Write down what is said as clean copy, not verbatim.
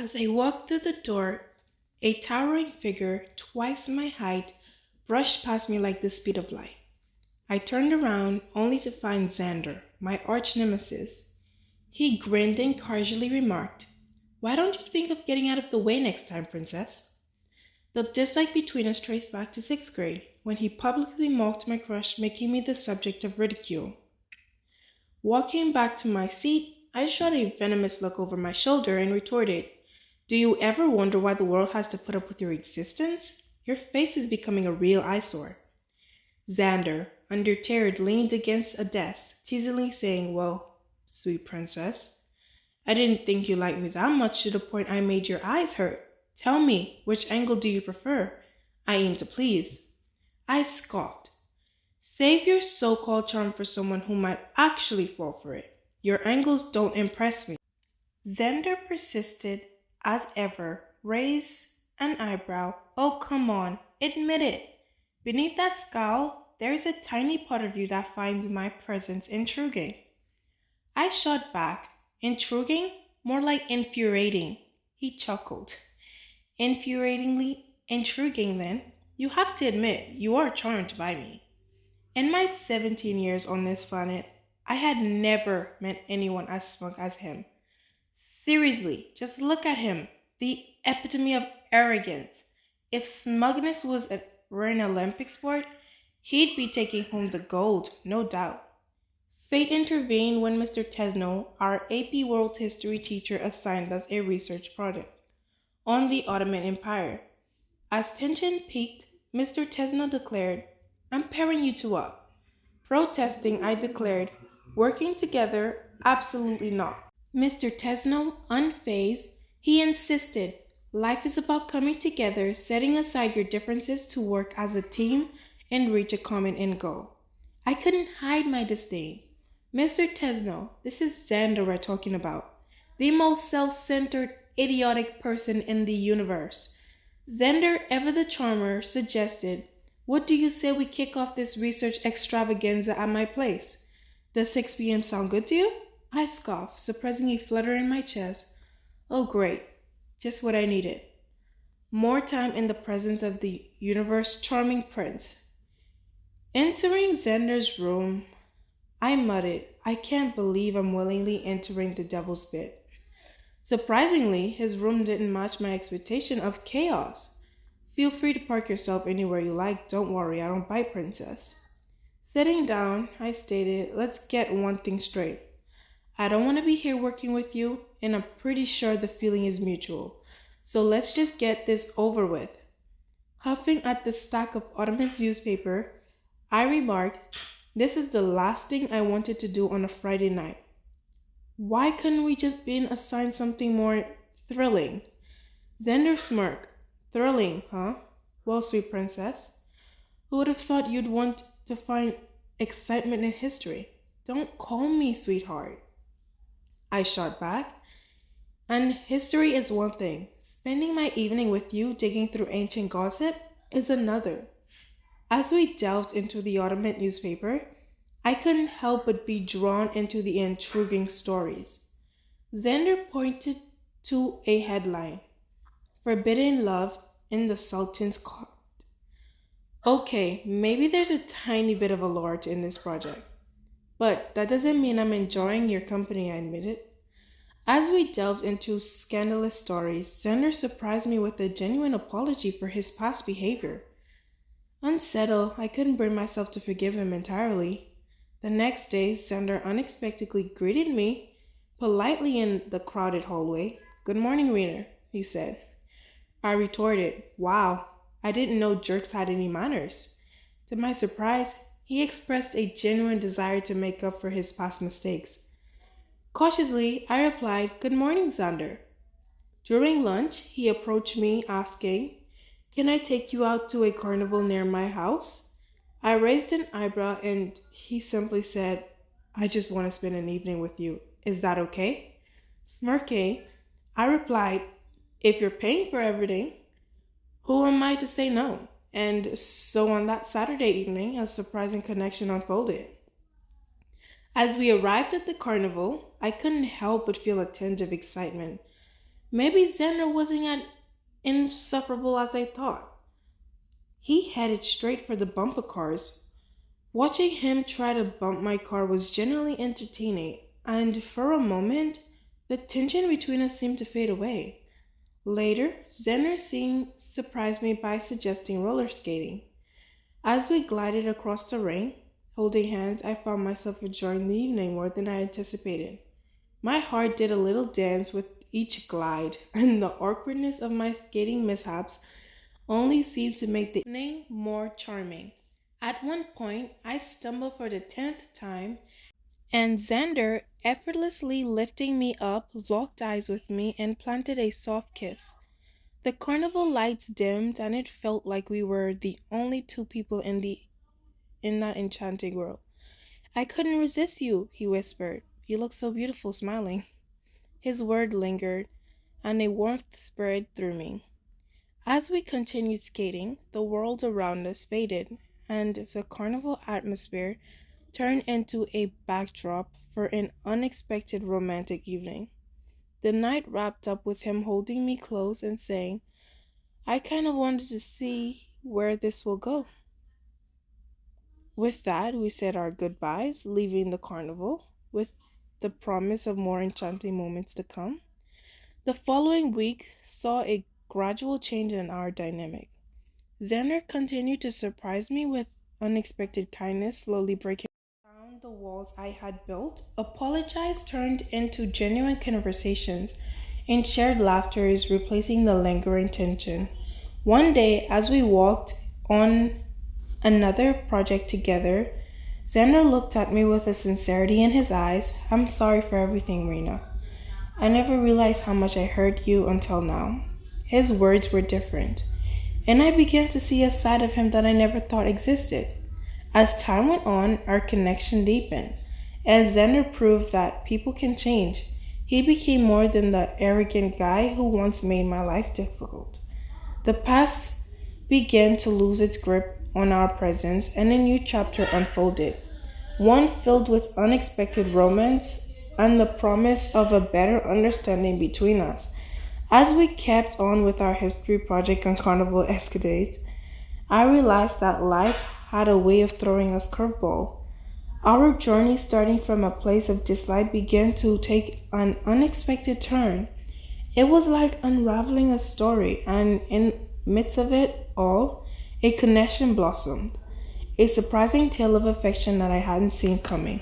As I walked through the door, a towering figure, twice my height, brushed past me like the speed of light. I turned around only to find Xander, my arch nemesis. He grinned and casually remarked, "Why don't you think of getting out of the way next time, princess?" The dislike between us traced back to sixth grade, when he publicly mocked my crush, making me the subject of ridicule. Walking back to my seat, I shot a venomous look over my shoulder and retorted, "Do you ever wonder why the world has to put up with your existence? Your face is becoming a real eyesore." Xander, undeterred, leaned against a desk, teasingly saying, "Well, sweet princess, I didn't think you liked me that much to the point I made your eyes hurt. Tell me, which angle do you prefer? I aim to please." I scoffed. "Save your so-called charm for someone who might actually fall for it. Your angles don't impress me." Xander persisted, as ever, raised an eyebrow. "Oh, come on, admit it. Beneath that scowl, there's a tiny part of you that finds my presence intriguing." I shot back. "Intriguing? More like infuriating." He chuckled. "Infuriatingly intriguing, then? You have to admit, you are charmed by me." In my 17 years on this planet, I had never met anyone as smug as him. Seriously, just look at him, the epitome of arrogance. If smugness was an Olympic sport, he'd be taking home the gold, no doubt. Fate intervened when Mr. Tesno, our AP World History teacher, assigned us a research project on the Ottoman Empire. As tension peaked, Mr. Tesno declared, "I'm pairing you two up." Protesting, I declared, "Working together? Absolutely not." Mr. Tesno, unfazed, he insisted, "Life is about coming together, setting aside your differences to work as a team and reach a common end goal." I couldn't hide my disdain. "Mr. Tesno, this is Xander we're talking about, the most self-centered, idiotic person in the universe." Xander, ever the charmer, suggested, "What do you say we kick off this research extravaganza at my place? Does 6 p.m. sound good to you?" I scoffed, suppressing a flutter in my chest. Oh, great. Just what I needed. More time in the presence of the universe's charming prince. Entering Xander's room, I muttered, "I can't believe I'm willingly entering the devil's pit." Surprisingly, his room didn't match my expectation of chaos. "Feel free to park yourself anywhere you like. Don't worry, I don't bite, princess." Sitting down, I stated, "Let's get one thing straight. I don't want to be here working with you, and I'm pretty sure the feeling is mutual. So let's just get this over with." Huffing at the stack of Ottoman's newspaper, I remarked, "This is the last thing I wanted to do on a Friday night. Why couldn't we just been assigned something more thrilling?" Xander smirked. "Thrilling, huh? Well, sweet princess, who would have thought you'd want to find excitement in history? Don't call me sweetheart." I shot back. "And history is one thing. Spending my evening with you digging through ancient gossip is another." As we delved into the Ottoman newspaper, I couldn't help but be drawn into the intriguing stories. Xander pointed to a headline, "Forbidden Love in the Sultan's Court." Okay, maybe there's a tiny bit of allure in this project. But that doesn't mean I'm enjoying your company, I admitted. As we delved into scandalous stories, Xander surprised me with a genuine apology for his past behavior. Unsettled, I couldn't bring myself to forgive him entirely. The next day, Xander unexpectedly greeted me politely in the crowded hallway. "Good morning, Reina," he said. I retorted, "Wow, I didn't know jerks had any manners." To my surprise, he expressed a genuine desire to make up for his past mistakes. Cautiously, I replied, "Good morning, Xander." During lunch, he approached me asking, "Can I take you out to a carnival near my house?" I raised an eyebrow and he simply said, "I just want to spend an evening with you. Is that okay?" Smirking, I replied, "If you're paying for everything, who am I to say no?" And so on that Saturday evening, a surprising connection unfolded. As we arrived at the carnival, I couldn't help but feel a tinge of excitement. Maybe Xander wasn't as insufferable as I thought. He headed straight for the bumper cars. Watching him try to bump my car was genuinely entertaining, and for a moment, the tension between us seemed to fade away. Later, Xander seemed surprised me by suggesting roller skating. As we glided across the ring, holding hands, I found myself enjoying the evening more than I anticipated. My heart did a little dance with each glide, and the awkwardness of my skating mishaps only seemed to make the evening more charming. At one point, I stumbled for the 10th time, and Xander, effortlessly lifting me up, locked eyes with me and planted a soft kiss. The carnival lights dimmed, and it felt like we were the only two people in that enchanting world. I couldn't resist you, he whispered. You look so beautiful smiling. His word lingered, and a warmth spread through me. As we continued skating, the world around us faded, and the carnival atmosphere turned into a backdrop for an unexpected romantic evening. The night wrapped up with him holding me close and saying, I kind of wanted to see where this will go. With that, we said our goodbyes, leaving the carnival with the promise of more enchanting moments to come. The following week saw a gradual change in our dynamic. Xander continued to surprise me with unexpected kindness, slowly breaking down the walls I had built. Apologies turned into genuine conversations, and shared laughter is replacing the lingering tension. One day, as we walked on another project together, Xander looked at me with a sincerity in his eyes. I'm sorry for everything, Reina. I never realized how much I hurt you until now. His words were different, and I began to see a side of him that I never thought existed. As time went on, our connection deepened, and Xander proved that people can change. He became more than the arrogant guy who once made my life difficult. The past began to lose its grip on our presence, and a new chapter unfolded, one filled with unexpected romance and the promise of a better understanding between us. As we kept on with our history project and carnival escapades, I realized that life had a way of throwing us curveball. Our journey, starting from a place of dislike, began to take an unexpected turn. It was like unraveling a story, and in midst of it all, a connection blossomed, a surprising tale of affection that I hadn't seen coming.